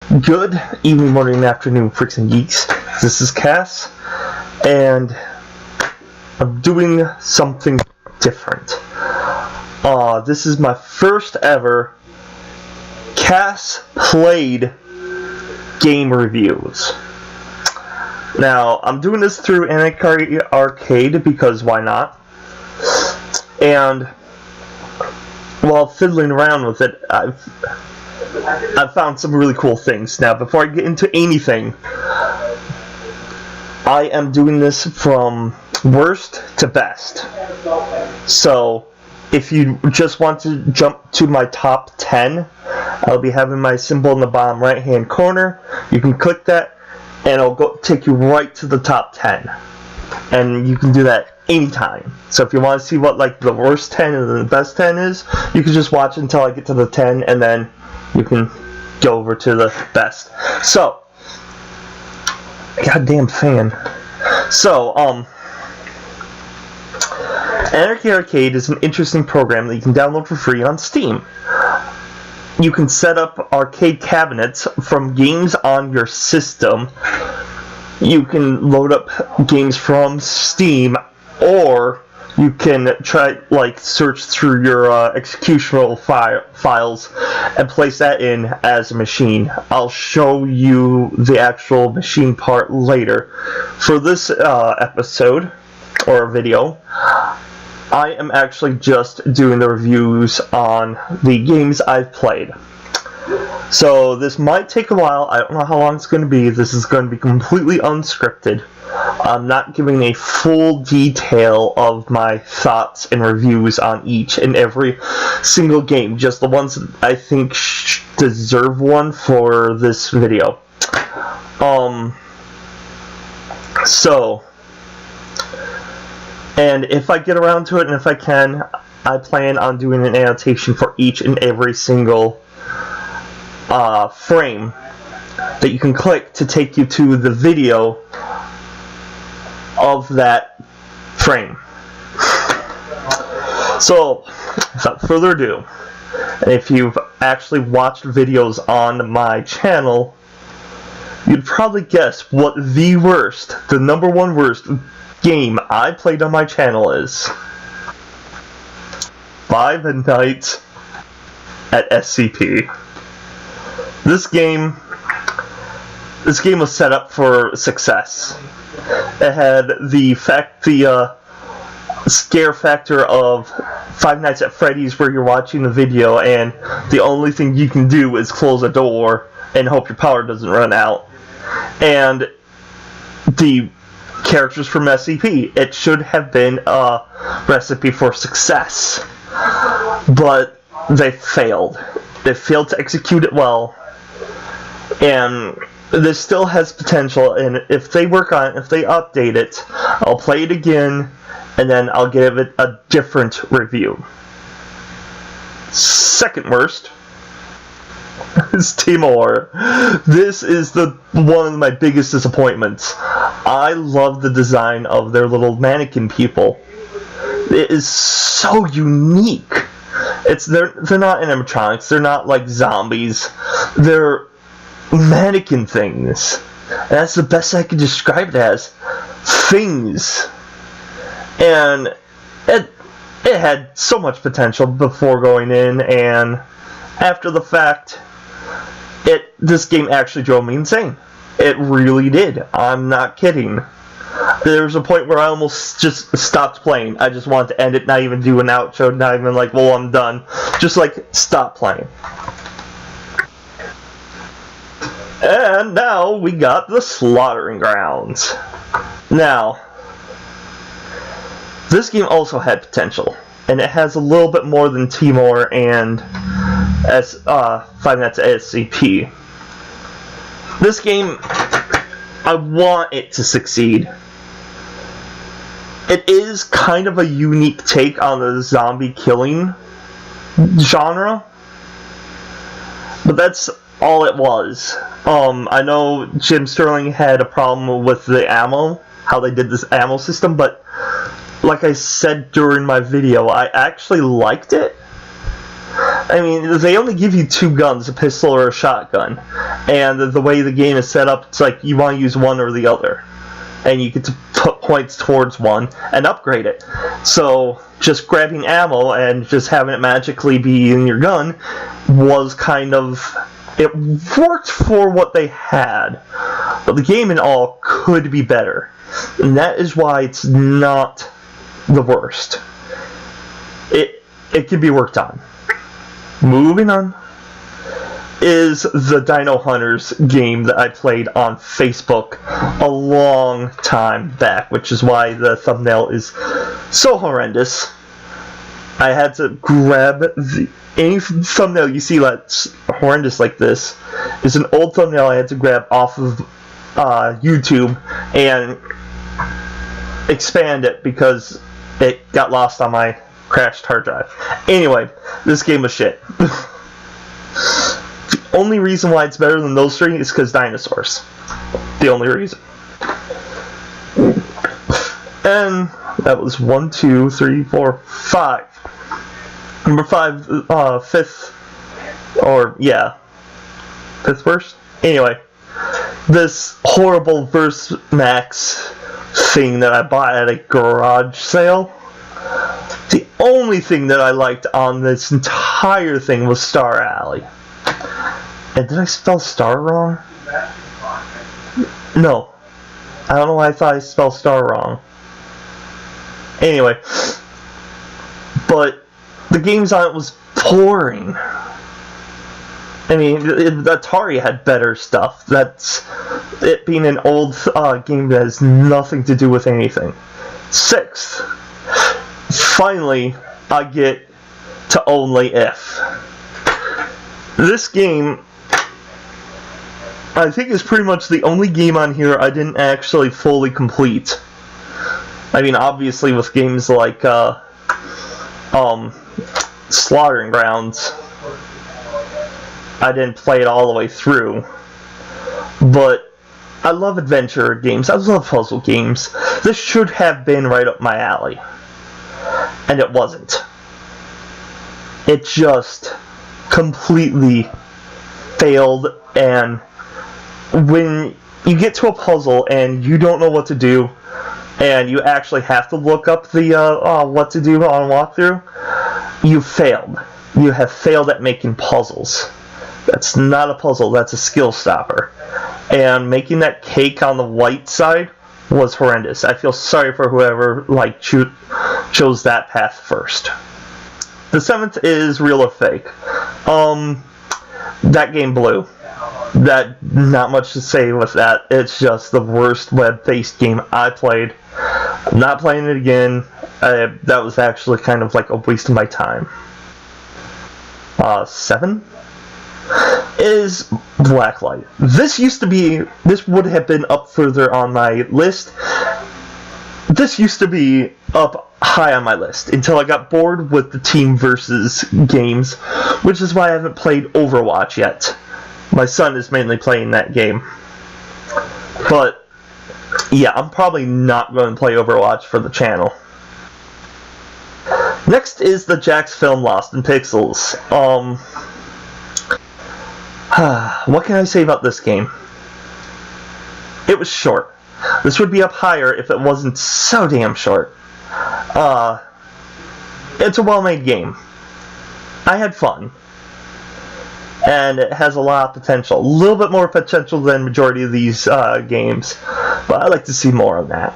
Good evening, morning, afternoon, freaks and geeks. This is Cass, and I'm doing something different. This is my first ever Cass Played game reviews. Now, I'm doing this through Anarchy Arcade because why not? And while fiddling around with it, I've found some really cool things. Now, before I get into anything, I am doing this from worst to best. So, if you just want to jump to my top 10, I'll be having my symbol in the bottom right hand corner. You can click that, and it'll take you right to the top 10. And you can do that anytime. So if you want to see what the worst 10 and the best 10 is, you can just watch until I get to the 10, and then you can go over to the best. So, goddamn fan. So, Anarchy Arcade is an interesting program that you can download for free on Steam. You can set up arcade cabinets from games on your system. You can load up games from Steam, or you can try, search through your executable files and place that in as a machine. I'll show you the actual machine part later. For this episode, or video, I am actually just doing the reviews on the games I've played. So this might take a while. I don't know how long it's going to be. This is going to be completely unscripted. I'm not giving a full detail of my thoughts and reviews on each and every single game, just the ones that I think deserve one for this video. And if I get around to it, and if I can, I plan on doing an annotation for each and every single frame that you can click to take you to the video of that frame. So, without further ado, and if you've actually watched videos on my channel, you'd probably guess what the number one worst game I played on my channel is. Five Nights at SCP. This game was set up for success. It had the scare factor of Five Nights at Freddy's, where you're watching the video and the only thing you can do is close a door and hope your power doesn't run out. And the characters from SCP. It should have been a recipe for success, but they failed. They failed to execute it well, and this still has potential, and if they work on it, if they update it, I'll play it again, and then I'll give it a different review. Second worst is Timor. This is one of my biggest disappointments. I love the design of their little mannequin people. It is so unique. They're not animatronics. They're not like zombies. They're mannequin things. And that's the best I can describe it as. Things. And it had so much potential before going in, and after the fact, this game actually drove me insane. It really did. I'm not kidding. There was a point where I almost just stopped playing. I just wanted to end it, not even do an outro, not even well, I'm done. Just stop playing. And now we got the Slaughtering Grounds. Now, this game also had potential, and it has a little bit more than Timor and Five Nights at SCP. This game, I want it to succeed. It is kind of a unique take on the zombie killing genre, but that's all it was. I know Jim Sterling had a problem with the ammo, how they did this ammo system, but like I said during my video, I actually liked it. I mean, they only give you 2 guns, a pistol or a shotgun. And the way the game is set up, it's like you want to use one or the other. And you get to put points towards one and upgrade it. So just grabbing ammo and just having it magically be in your gun was kind of... It worked for what they had. But the game in all could be better. And that is why it's not the worst. It can be worked on. Moving on is the Dino Hunters game that I played on Facebook a long time back, which is why the thumbnail is so horrendous. I had to grab any thumbnail you see that's horrendous like this is an old thumbnail I had to grab off of YouTube and expand it because it got lost on my crashed hard drive. Anyway, this game was shit. The only reason why it's better than those 3 is because dinosaurs. The only reason. And that was 1, 2, 3, 4, 5. Number 5, 5th, or yeah, 5th verse? Anyway, this horrible Verse Max thing that I bought at a garage sale. The only thing that I liked on this entire thing was Star Alley. And did I spell star wrong? No. I don't know why I thought I spelled star wrong. Anyway. But the games on it was boring. I mean, Atari had better stuff. That's it being an old game that has nothing to do with anything. 6th. Finally, I get to Only If. This game, I think, is pretty much the only game on here I didn't actually fully complete. I mean, obviously with games like Slaughtering Grounds, I didn't play it all the way through. But I love adventure games. I love puzzle games. This should have been right up my alley. And it wasn't. It just completely failed, and when you get to a puzzle and you don't know what to do, and you actually have to look up the what to do on a walkthrough, you failed. You have failed at making puzzles. That's not a puzzle, that's a skill stopper. And making that cake on the white side was horrendous. I feel sorry for whoever chose that path first. The 7th is Real or Fake. That game blew. Not much to say with that. It's just the worst web-based game I played. I'm not playing it again. That was actually kind of like a waste of my time. 7 is Blacklight. This would have been up further on my list. This used to be up high on my list until I got bored with the team versus games, which is why I haven't played Overwatch yet. My son is mainly playing that game. But yeah, I'm probably not going to play Overwatch for the channel. Next is the Jax film Lost in Pixels. What can I say about this game? It was short. This would be up higher if it wasn't so damn short. It's a well-made game. I had fun. And it has a lot of potential. A little bit more potential than majority of these games. But I'd like to see more of that.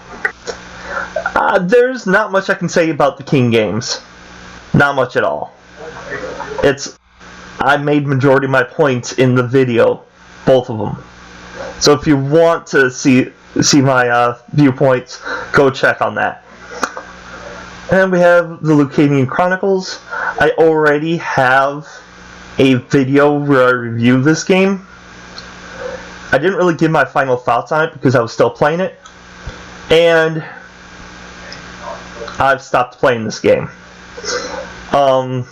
There's not much I can say about the King games. Not much at all. I made majority of my points in the video. Both of them. So if you want to see my viewpoints, go check on that. And we have the Lucanian Chronicles. I already have a video where I review this game. I didn't really give my final thoughts on it because I was still playing it. And I've stopped playing this game. I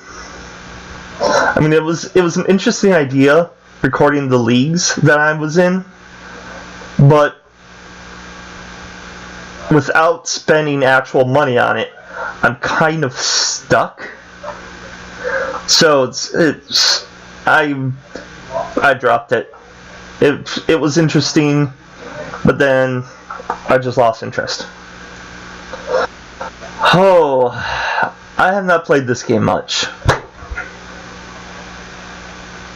mean, it was an interesting idea, recording the leagues that I was in, but without spending actual money on it, I'm kind of stuck. So I dropped it. It was interesting, but then I just lost interest. Oh, I have not played this game much.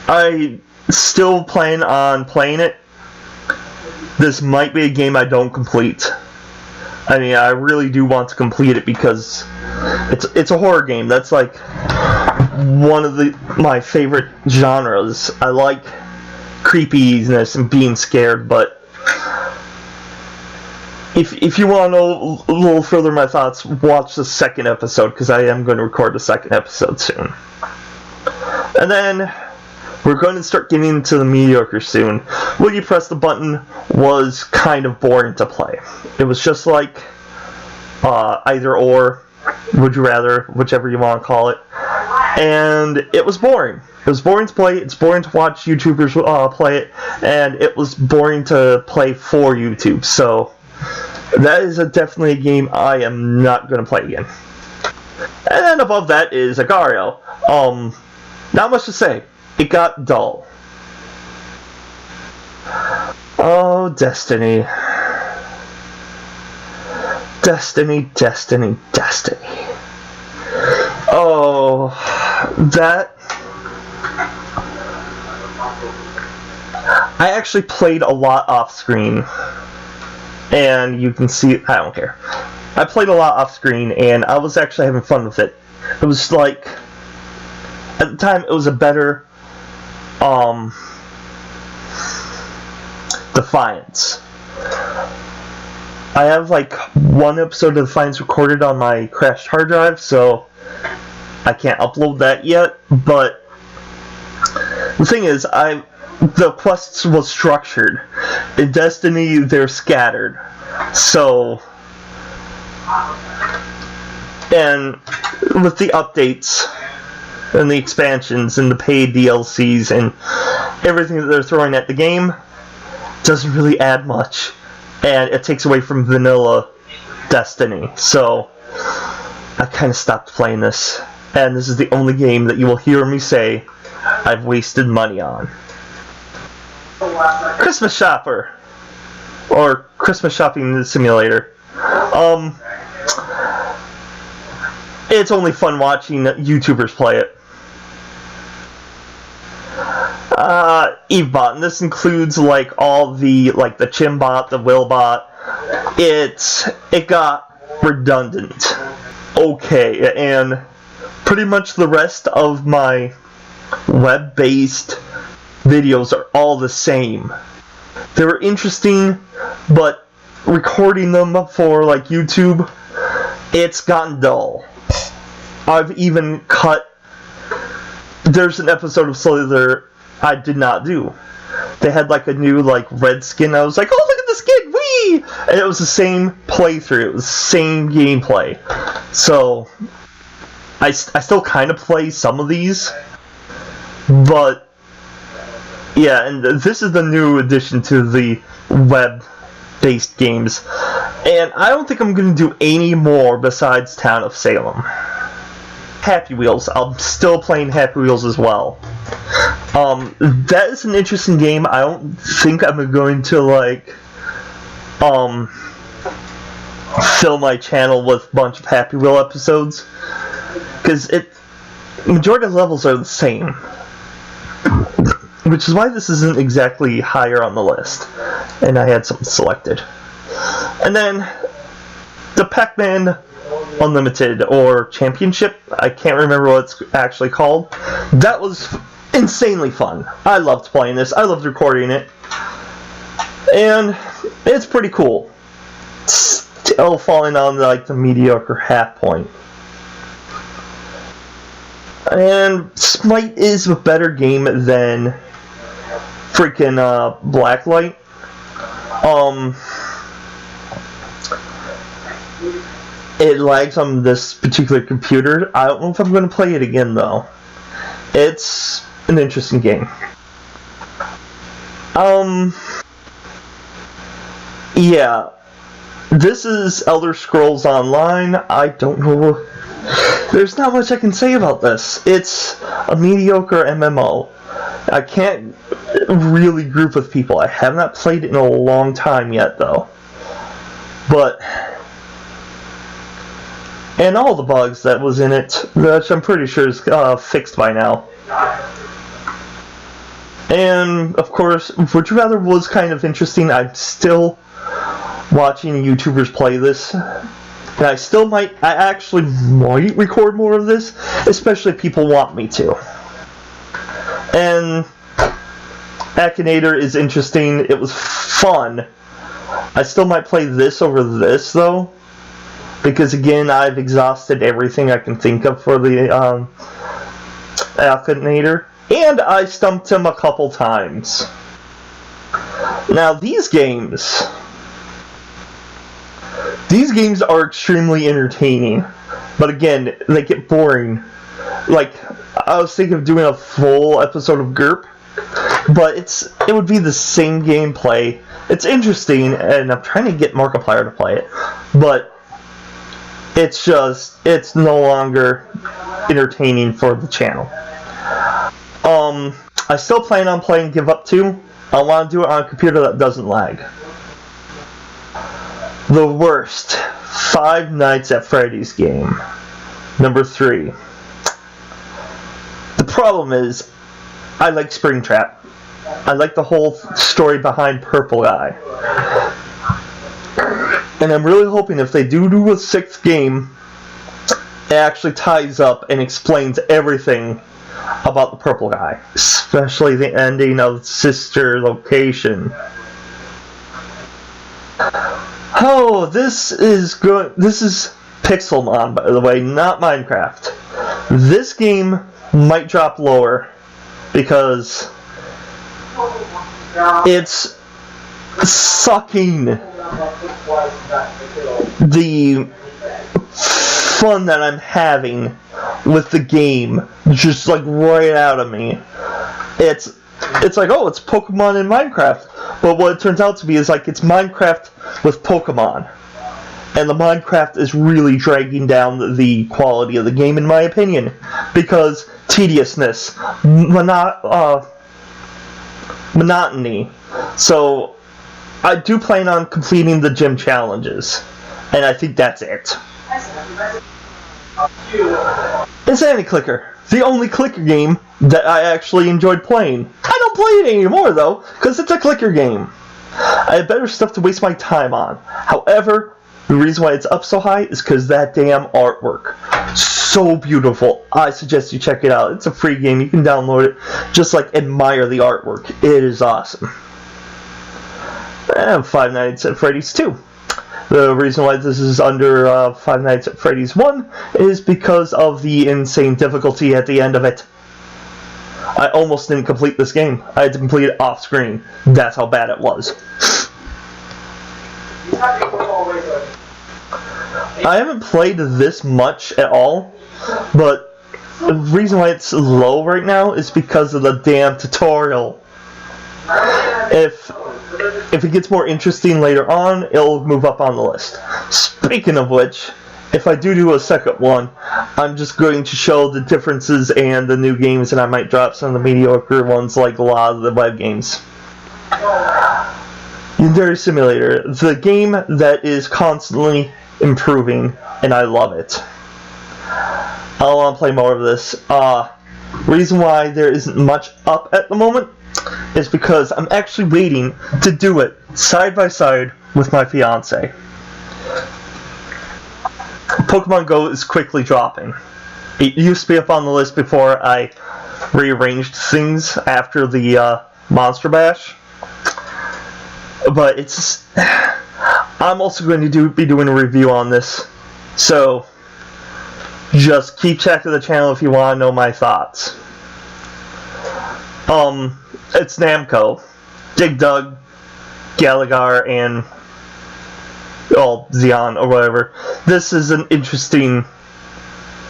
I still plan on playing it. This might be a game I don't complete. I mean, I really do want to complete it because it's a horror game. That's like one of my favorite genres. I like creepiness and being scared, but if you want to know a little further my thoughts, watch the second episode, because I am going to record the second episode soon. And then we're going to start getting into the mediocre soon. Will You Press the Button was kind of boring to play. It was just like either or, would you rather, whichever you want to call it. And it was boring. It was boring to play, it's boring to watch YouTubers play it, and it was boring to play for YouTube. So that is definitely a game I am not going to play again. And then above that is Agar.io. Not much to say. It got dull. Oh, Destiny. Destiny, Destiny, Destiny. Oh, that... I actually played a lot off-screen. And you can see... I don't care. I played a lot off-screen, and I was actually having fun with it. It was like... At the time, it was a better... Defiance. I have like one episode of Defiance recorded on my crashed hard drive, so I can't upload that yet, but the thing is, the quests was structured. In Destiny, they're scattered. So, and with the updates and the expansions and the paid DLCs and everything that they're throwing at the game, doesn't really add much, and it takes away from vanilla Destiny. So I kind of stopped playing this, and this is the only game that you will hear me say I've wasted money on. Christmas Shopper, or Christmas Shopping Simulator. It's only fun watching YouTubers play it. Evebot, and this includes like all the the Chimbot, the Willbot. It got redundant. Okay, and pretty much the rest of my web-based videos are all the same. They were interesting, but recording them for like YouTube, it's gotten dull. I've even cut. There's an episode of Slither I did not do. They had like a new red skin. I was like, oh, look at the skin, wee! And it was the same playthrough. It was the same gameplay. So I still kind of play some of these, but yeah. And this is the new addition to the web-based games, and I don't think I'm going to do any more besides Town of Salem. Happy Wheels. I'm still playing Happy Wheels as well. That is an interesting game. I don't think I'm going to fill my channel with a bunch of Happy Wheel episodes, because majority of the levels are the same, which is why this isn't exactly higher on the list. And I had something selected. And then the Pac-Man Unlimited or Championship, I can't remember what it's actually called. That was insanely fun. I loved playing this. I loved recording it. And it's pretty cool. Still falling on the mediocre half point. And Smite is a better game than freaking Blacklight. It lags on this particular computer. I don't know if I'm going to play it again, though. It's an interesting game. Yeah. This is Elder Scrolls Online. I don't know There's not much I can say about this. It's a mediocre MMO. I can't really group with people. I have not played it in a long time yet, though. But, and all the bugs that was in it, which I'm pretty sure is fixed by now. And, of course, Would You Rather was kind of interesting. I'm still watching YouTubers play this. And I actually might record more of this, especially if people want me to. And Akinator is interesting. It was fun. I still might play this over this, though. Because, again, I've exhausted everything I can think of for the Akinator. And I stumped him a couple times. Now, these games are extremely entertaining. But again, they get boring. Like, I was thinking of doing a full episode of GURP, but it would be the same gameplay. It's interesting, and I'm trying to get Markiplier to play it, but it's no longer entertaining for the channel. I still plan on playing Give Up 2. I want to do it on a computer that doesn't lag. The worst Five Nights at Freddy's game. Number 3. The problem is, I like Springtrap. I like the whole story behind Purple Guy. And I'm really hoping if they do a 6th game, it actually ties up and explains everything about the Purple Guy. Especially the ending of Sister Location. Oh, this is good. This is Pixelmon, by the way, not Minecraft. This game might drop lower because it's sucking the fun that I'm having with the game just like right out of me. It's like, oh, it's Pokemon in Minecraft. But what it turns out to be is like it's Minecraft with Pokemon. And the Minecraft is really dragging down the quality of the game, in my opinion. Because tediousness, monotony. So, I do plan on completing the gym challenges. And I think that's it. Insanity Clicker. The only clicker game that I actually enjoyed playing. I don't play it anymore, though, because it's a clicker game. I have better stuff to waste my time on. However, the reason why it's up so high is because that damn artwork. So beautiful. I suggest you check it out. It's a free game. You can download it. Just, like, admire the artwork. It is awesome. And Five Nights at Freddy's 2. The reason why this is under Five Nights at Freddy's 1 is because of the insane difficulty at the end of it. I almost didn't complete this game. I had to complete it off screen. That's how bad it was. I haven't played this much at all, but the reason why it's low right now is because of the damn tutorial. If it gets more interesting later on, it'll move up on the list. Speaking of which, if I do a second one, I'm just going to show the differences and the new games, and I might drop some of the mediocre ones like a lot of the web games. Yandere Simulator, the game that is constantly improving, and I love it. I want to play more of this. Reason why there isn't much up at the moment is because I'm actually waiting to do it side by side with my fiance. Pokemon Go is quickly dropping. It used to be up on the list before I rearranged things after the Monster Bash. But it's... I'm also going to be doing a review on this. So, just keep checking the channel if you want to know my thoughts. It's Namco. Dig Dug, Galaga, and Xeon or whatever. This is an interesting,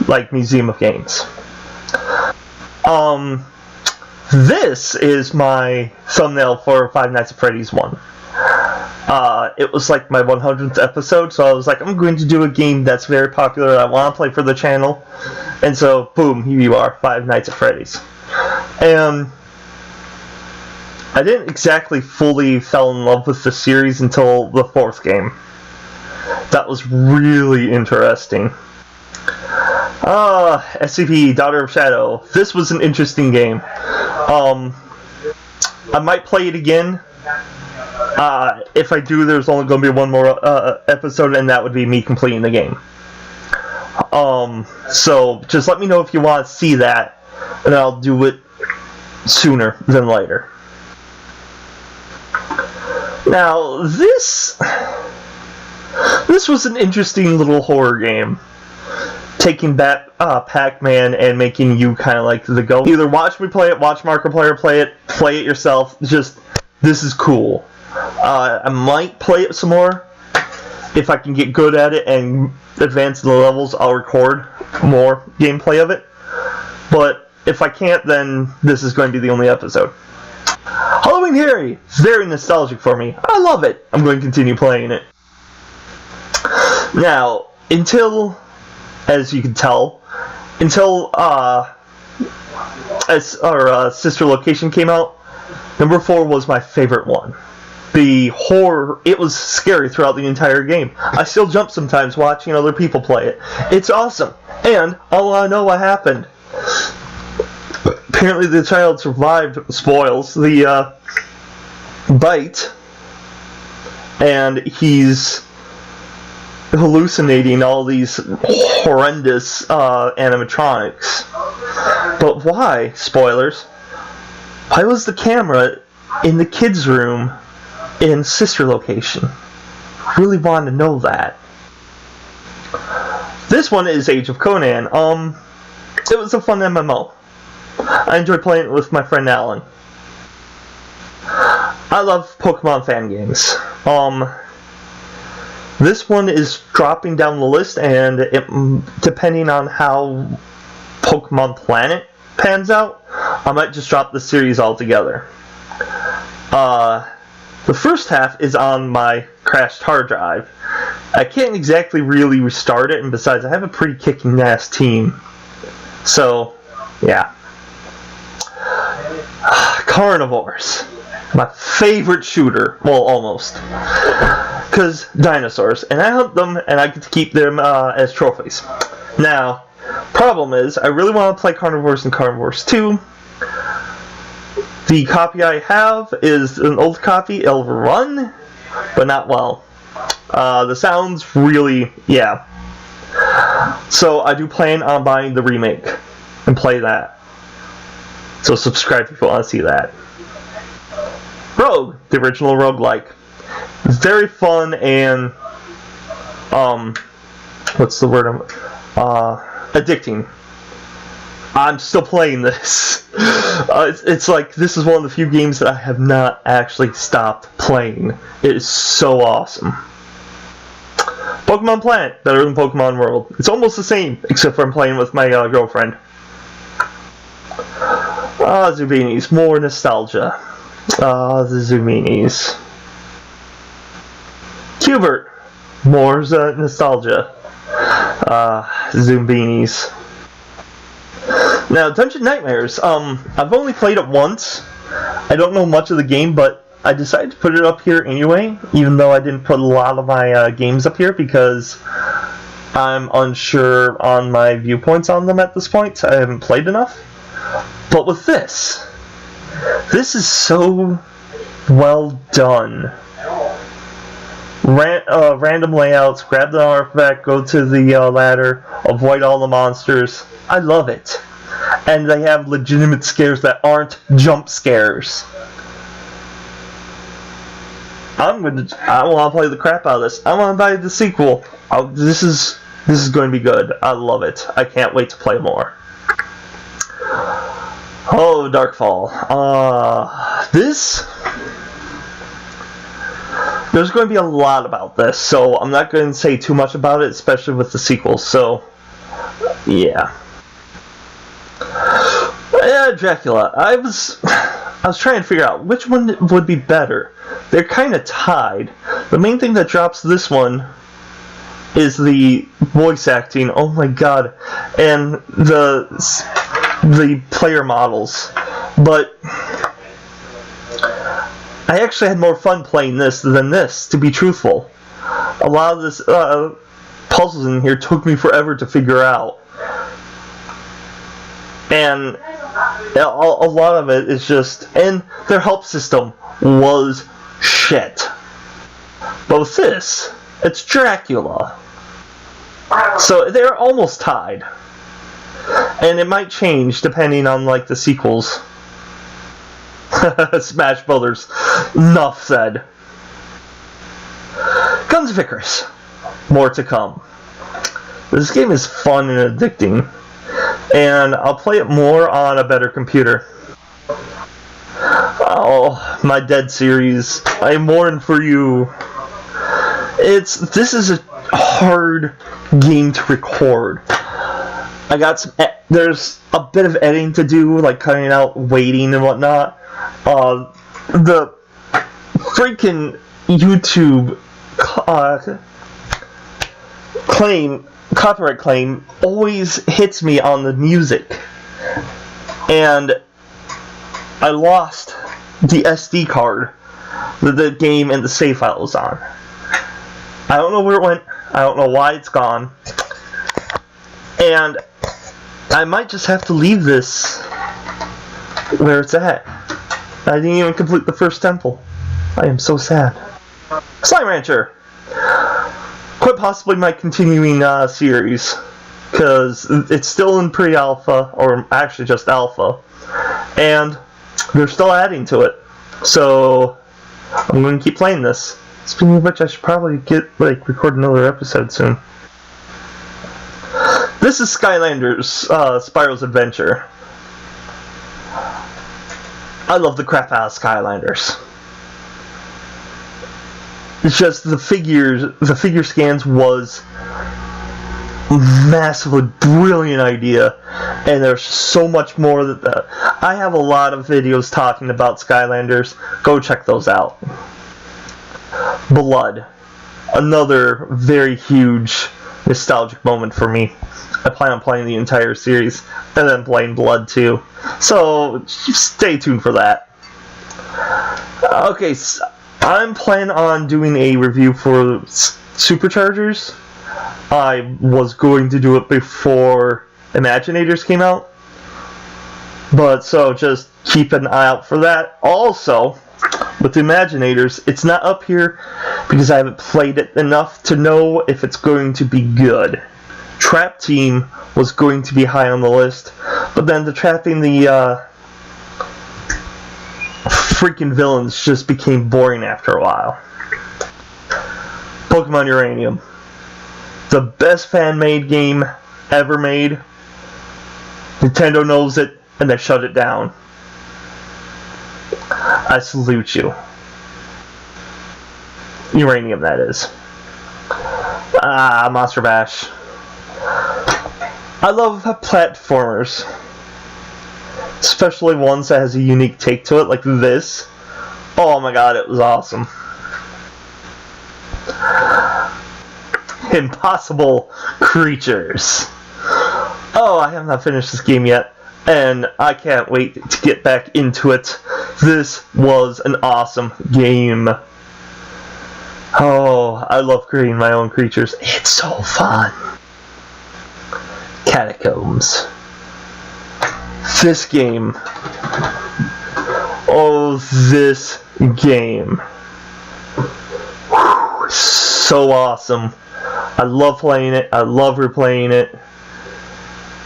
like, museum of games. This is my thumbnail for Five Nights at Freddy's 1. It was like my 100th episode, so I was like, I'm going to do a game that's very popular, I want to play for the channel. And so, boom, here you are, Five Nights at Freddy's. And I didn't exactly fully fall in love with the series until the 4th game. That was really interesting. SCP, Daughter of Shadow. This was an interesting game. I might play it again. If I do, there's only going to be one more episode, and that would be me completing the game. So just let me know if you want to see that, and I'll do it sooner than later. Now, this was an interesting little horror game. Taking back Pac-Man and making you kind of like the go. Either watch me play it, watch Markiplier play it yourself. Just, this is cool. I might play it some more. If I can get good at it and advance the levels, I'll record more gameplay of it. But if I can't, then this is going to be the only episode. Halloween Harry! Very nostalgic for me. I love it. I'm going to continue playing it. Now, until, as you can tell, until our sister location came out, number 4 was my favorite one. The horror, it was scary throughout the entire game. I still jump sometimes watching other people play it. It's awesome. And I want to know what happened. Apparently the child survived, spoils, the bite, and he's hallucinating all these horrendous animatronics. But why, spoilers, why was the camera in the kids' room in sister location? Really wanted to know that. This one is Age of Conan. It was a fun MMO. I enjoyed playing it with my friend Alan. I love Pokemon fan games. This one is dropping down the list, and depending on how Pokemon Planet pans out, I might just drop the series altogether. The first half is on my crashed hard drive. I can't exactly really restart it, and besides, I have a pretty kicking ass team. So, yeah. Carnivores. My favorite shooter. Well, almost. Because dinosaurs. And I hunt them, and I get to keep them as trophies. Now, problem is, I really want to play Carnivores and Carnivores 2. The copy I have is an old copy. It'll run, but not well. The sound's really, yeah. So I do plan on buying the remake and play that. So subscribe if you want to see that. Rogue, the original roguelike. Very fun and, what's the word? Addicting. I'm still playing this. It's like, this is one of the few games that I have not actually stopped playing. It is so awesome. Pokemon Planet, better than Pokemon World. It's almost the same, except for I'm playing with my girlfriend. Zubinis, more nostalgia. The Zubinis. Cubert, more nostalgia. Zubinis. Now, Dungeon Nightmares, I've only played it once. I don't know much of the game, but I decided to put it up here anyway, even though I didn't put a lot of my games up here because I'm unsure on my viewpoints on them at this point. I haven't played enough. But with this is so well done. Random layouts, grab the artifact, go to the ladder, avoid all the monsters. I love it. And they have legitimate scares that aren't jump scares. I want to play the crap out of this. I want to buy the sequel. This is going to be good. I love it. I can't wait to play more. Oh, Darkfall. There's going to be a lot about this, so I'm not going to say too much about it, especially with the sequel. So, yeah. Yeah, Dracula. I was trying to figure out which one would be better. They're kind of tied. The main thing that drops this one is the voice acting. Oh my god. And the player models. But I actually had more fun playing this than this, to be truthful. A lot of this puzzles in here took me forever to figure out. And a lot of it is just... And their help system was shit. But with this, it's Dracula. So they're almost tied. And it might change depending on, like, the sequels. Smash Brothers. Enough said. Guns of Icarus. More to come. This game is fun and addicting. And I'll play it more on a better computer. Oh, my Dead series. I mourn for you. This is a hard game to record. I got some... There's a bit of editing to do, like cutting out waiting and whatnot. The freaking YouTube copyright claim always hits me on the music. And I lost the SD card that the game and the save file was on. I don't know where it went. I don't know why it's gone. And I might just have to leave this where it's at. I didn't even complete the first temple. I am so sad. Slime Rancher! Quite possibly my continuing series. Because it's still in pre-alpha, or actually just alpha. And they're still adding to it. So I'm going to keep playing this. Speaking of which, I should probably record another episode soon. This is Skylanders, Spyro's Adventure. I love the crap out of Skylanders. It's just the figure scans was massively brilliant idea, and there's so much more that I have a lot of videos talking about Skylanders. Go check those out. Blood, another very huge nostalgic moment for me. I plan on playing the entire series and then playing Blood too. So stay tuned for that. Okay, so I'm planning on doing a review for Superchargers. I was going to do it before Imaginators came out. But so just keep an eye out for that. Also, with the Imaginators, it's not up here because I haven't played it enough to know if it's going to be good. Trap Team was going to be high on the list, but then the trapping the freaking villains just became boring after a while. Pokemon Uranium. The best fan-made game ever made. Nintendo knows it, and they shut it down. I salute you. Uranium, that is. Monster Bash. I love platformers. Especially ones that has a unique take to it, like this. Oh my god, it was awesome. Impossible Creatures. Oh, I have not finished this game yet, and I can't wait to get back into it. This was an awesome game. Oh, I love creating my own creatures. It's so fun. Catacombs. This game. Oh, this game. Whew, so awesome. I love playing it. I love replaying it.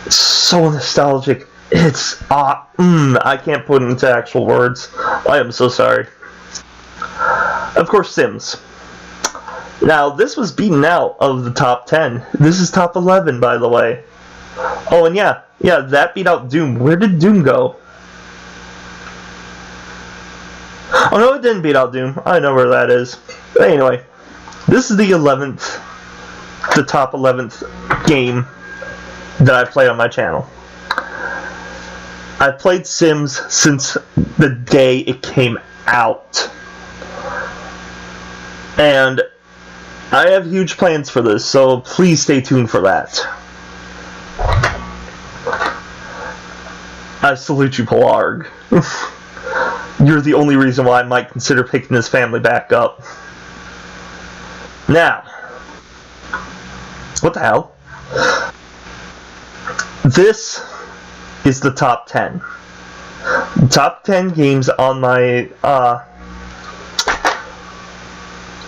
It's so nostalgic. It's I can't put it into actual words. I am so sorry. Of course, Sims. Now, this was beaten out of the top 10. This is top 11, by the way. Oh, and yeah, that beat out Doom. Where did Doom go? Oh, no, it didn't beat out Doom. I know where that is. But anyway, this is the top 11th game that I've played on my channel. I've played Sims since the day it came out. And I have huge plans for this, so please stay tuned for that. I salute you, Pelarg. You're the only reason why I might consider picking this family back up. Now, what the hell? This is the top 10. Top 10 games on my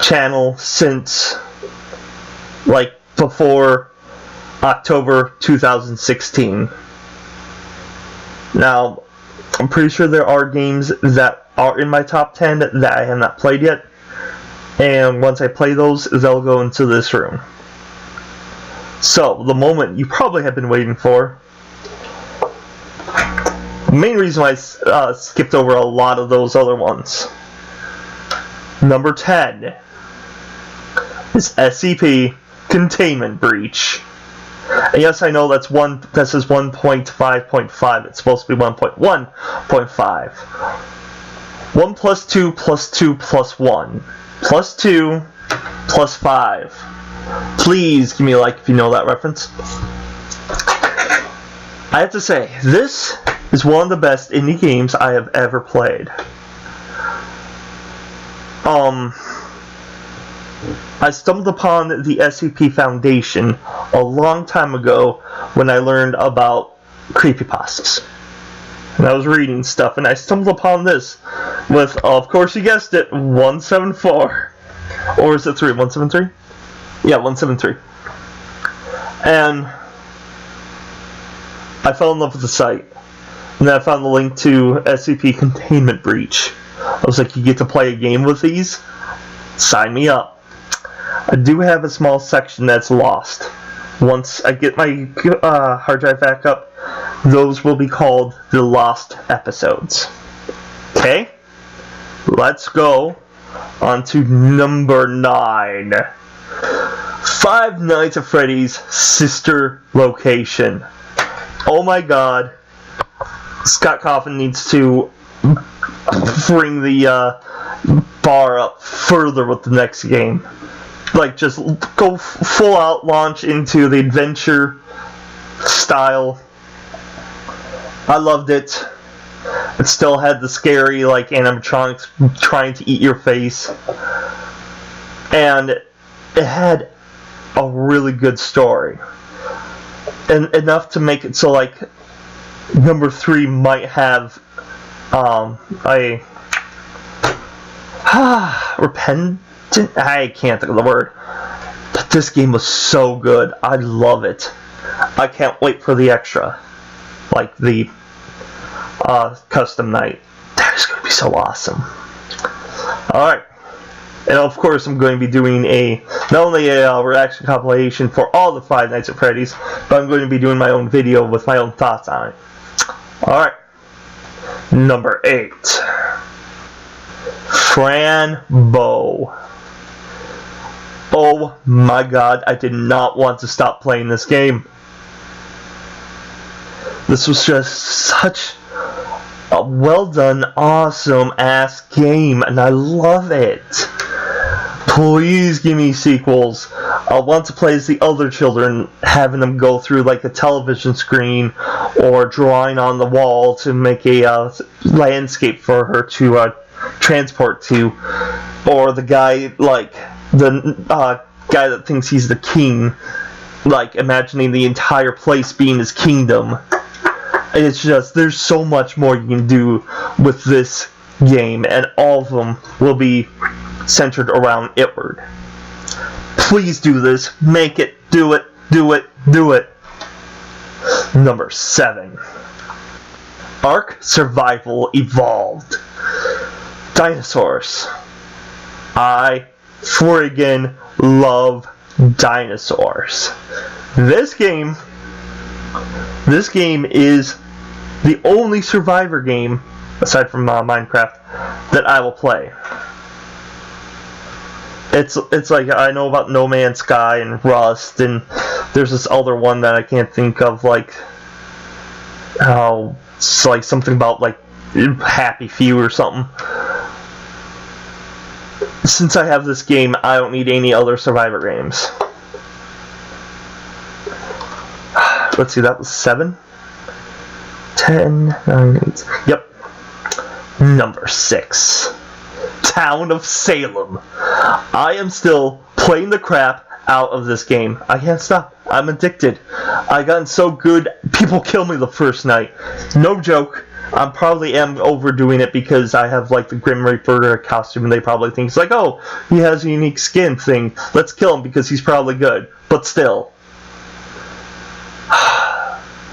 channel since like before October 2016. Now, I'm pretty sure there are games that are in my top 10 that I have not played yet, and once I play those, they'll go into this room. So, the moment you probably have been waiting for. The main reason why I skipped over a lot of those other ones. Number 10 is SCP Containment Breach. And yes, I know that says 1.5.5. It's supposed to be 1.1.5. 1 plus 2 plus 2 plus 1 plus 2 plus 5. Please give me a like if you know that reference. I have to say, this is one of the best indie games I have ever played. I stumbled upon the SCP Foundation a long time ago when I learned about creepypastas. And I was reading stuff, and I stumbled upon this with, of course you guessed it, 174. Or is it 3? 173? Yeah, 173. And I fell in love with the site. And then I found the link to SCP Containment Breach. I was like, you get to play a game with these? Sign me up. I do have a small section that's lost. Once I get my hard drive back up, those will be called the Lost Episodes. Okay? Let's go on to number 9. Five Nights at Freddy's Sister Location. Oh my god. Scott Cawthon needs to bring the bar up further with the next game. Like, just go full out launch into the adventure style. I loved it. It still had the scary, like, animatronics trying to eat your face. And it had a really good story. And enough to make it so, like, number 3 might have repentant. I can't think of the word. But this game was so good. I love it. I can't wait for the extra. Like the custom night. That is going to be so awesome. Alright. And of course I'm going to be doing not only a reaction compilation for all the Five Nights at Freddy's, but I'm going to be doing my own video with my own thoughts on it. Alright. Number 8. Fran Bow. Oh my god, I did not want to stop playing this game. This was just such a well done, awesome ass game, and I love it. Please give me sequels. I want to play as the other children, having them go through like a television screen or drawing on the wall to make a landscape for her to transport to, or the guy like the guy that thinks he's the king, like imagining the entire place being his kingdom. It's just, there's so much more you can do with this game, and all of them will be centered around Itward. Please do this. Make it. Do it. Do it. Do it. Number 7. Ark Survival Evolved. Dinosaurs. I friggin' love dinosaurs. This game is the only Survivor game, aside from Minecraft, that I will play. It's like, I know about No Man's Sky and Rust, and there's this other one that I can't think of, like, It's like something about like Happy Few or something. Since I have this game, I don't need any other Survivor games. Let's see, that was 7, 10, 9, 8. Yep. Number 6. Town of Salem. I am still playing the crap out of this game. I can't stop. I'm addicted. I gotten so good, people kill me the first night. No joke. I probably am overdoing it because I have like the Grim Reaper costume and they probably think it's like, oh, he has a unique skin thing. Let's kill him because he's probably good. But still.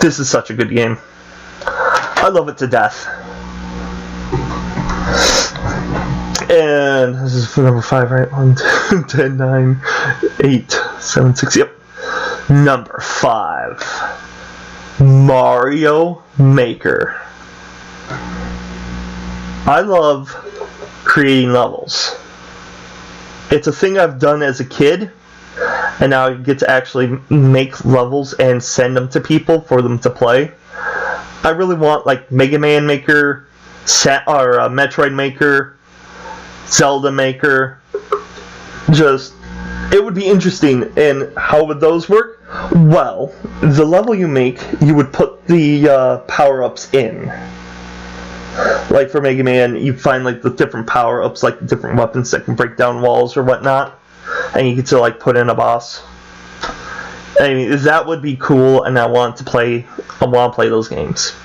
This is such a good game. I love it to death. And this is for number 5, right? 1, 2, 10, 9, 8, 7, 6. Yep. Number 5. Mario Maker. I love creating levels. It's a thing I've done as a kid, and now I get to actually make levels and send them to people for them to play. I really want like Mega Man Maker, Metroid Maker, Zelda Maker. Just, it would be interesting. And how would those work? Well, the level you make, you would put the power-ups in. Like for Mega Man, you find like the different power-ups, like the different weapons that can break down walls or whatnot, and you get to like put in a boss. I mean, that would be cool, and I want to play those games.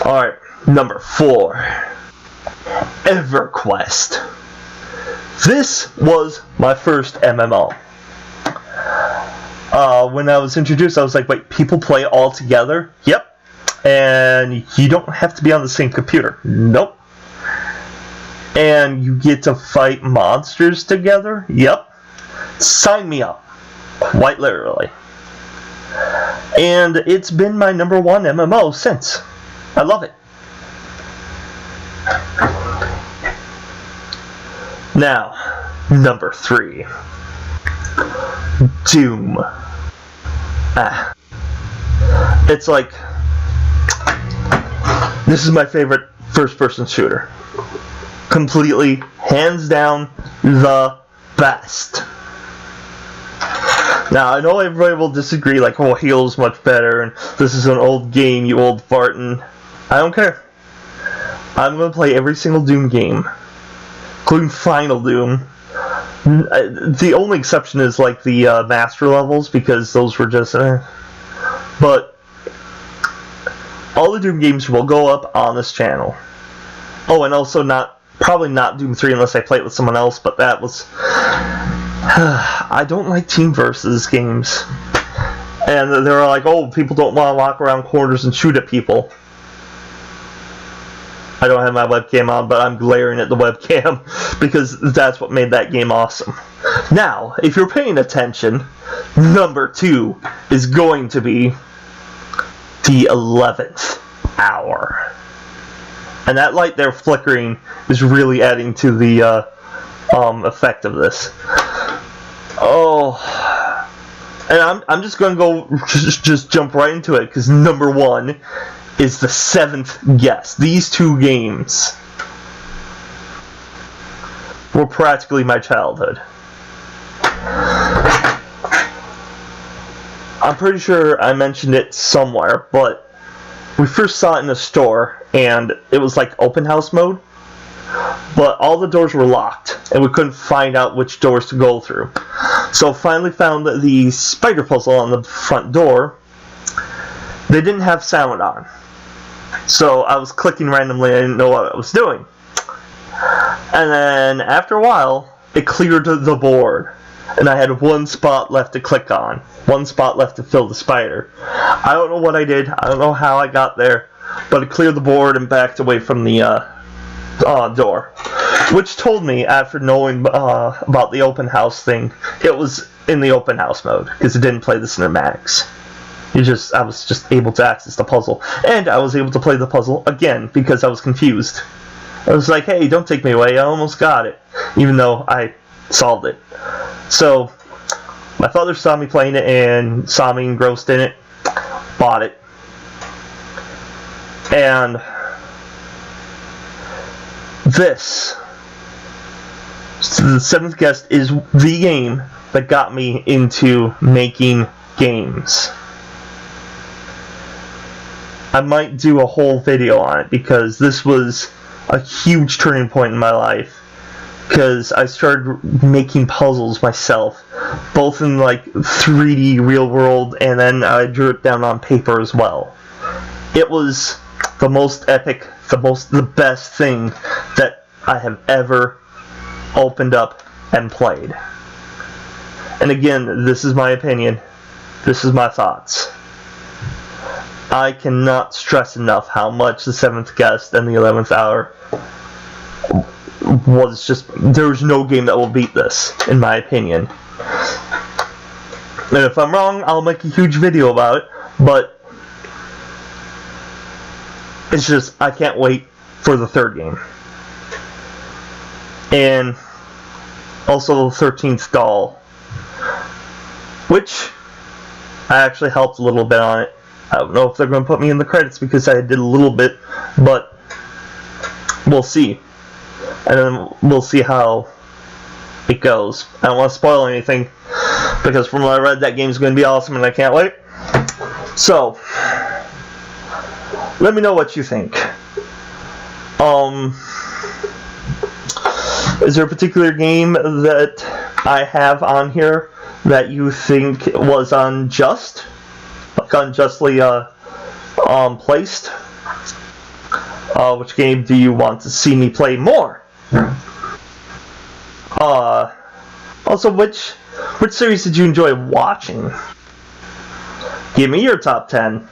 Alright, number 4. EverQuest. This was my first MMO. When I was introduced, I was like, wait, people play all together? Yep. And you don't have to be on the same computer. Nope. And you get to fight monsters together? Yep. Sign me up. Quite literally. And it's been my number 1 MMO since. I love it. Now, number 3. Doom. It's like, this is my favorite first-person shooter. Completely, hands down, the best. Now, I know everybody will disagree, like, oh, Halo's much better, and this is an old game, you old fartin'. I don't care. I'm going to play every single Doom game, including Final Doom. The only exception is, like, the Master levels, because those were just, But all the Doom games will go up on this channel. Oh, and also probably not Doom 3 unless I play it with someone else, but that was... I don't like team versus games. And they're like, oh, people don't want to walk around corners and shoot at people. I don't have my webcam on, but I'm glaring at the webcam because that's what made that game awesome. Now, if you're paying attention, number 2 is going to be the 11th hour. And that light there flickering is really adding to the effect of this. Oh, and I'm just going to go just jump right into it because number 1 is the 7th guest. These 2 games were practically my childhood. I'm pretty sure I mentioned it somewhere, but we first saw it in the store, and it was like open house mode, but all the doors were locked, and we couldn't find out which doors to go through. So finally found the spider puzzle on the front door. They didn't have sound on. So I was clicking randomly, I didn't know what I was doing. And then after a while, it cleared the board. And I had 1 spot left to click on. 1 spot left to fill the spider. I don't know what I did. I don't know how I got there. But it cleared the board and backed away from the door. Which told me, after knowing about the open house thing, it was in the open house mode. Because it didn't play the cinematics. I was just able to access the puzzle. And I was able to play the puzzle again because I was confused. I was like, hey, don't take me away. I almost got it. Even though I solved it. So, my father saw me playing it and saw me engrossed in it. Bought it. And this, The Seventh Guest, is the game that got me into making games. I might do a whole video on it because this was a huge turning point in my life. Because I started making puzzles myself, both in like 3D real world, and then I drew it down on paper as well. It was the most epic, the best thing that I have ever opened up and played. And again, this is my opinion. This is my thoughts. I cannot stress enough how much The Seventh Guest and The 11th Hour was just... There's no game that will beat this, in my opinion. And if I'm wrong, I'll make a huge video about it, but it's just, I can't wait for the third game. And also the 13th Doll, which I actually helped a little bit on it. I don't know if they're going to put me in the credits because I did a little bit, but we'll see. And then we'll see how it goes. I don't want to spoil anything because from what I read, that game's going to be awesome and I can't wait. So, let me know what you think. Is there a particular game that I have on here that you think was unjust? Like unjustly placed? Which game do you want to see me play more? Also, which series did you enjoy watching? Give me your top 10.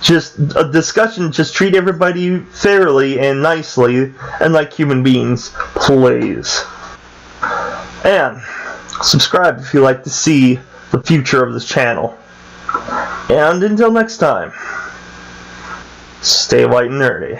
Just a discussion, just treat everybody fairly and nicely and like human beings, please. And subscribe if you like to see the future of this channel. And until next time, stay white and nerdy.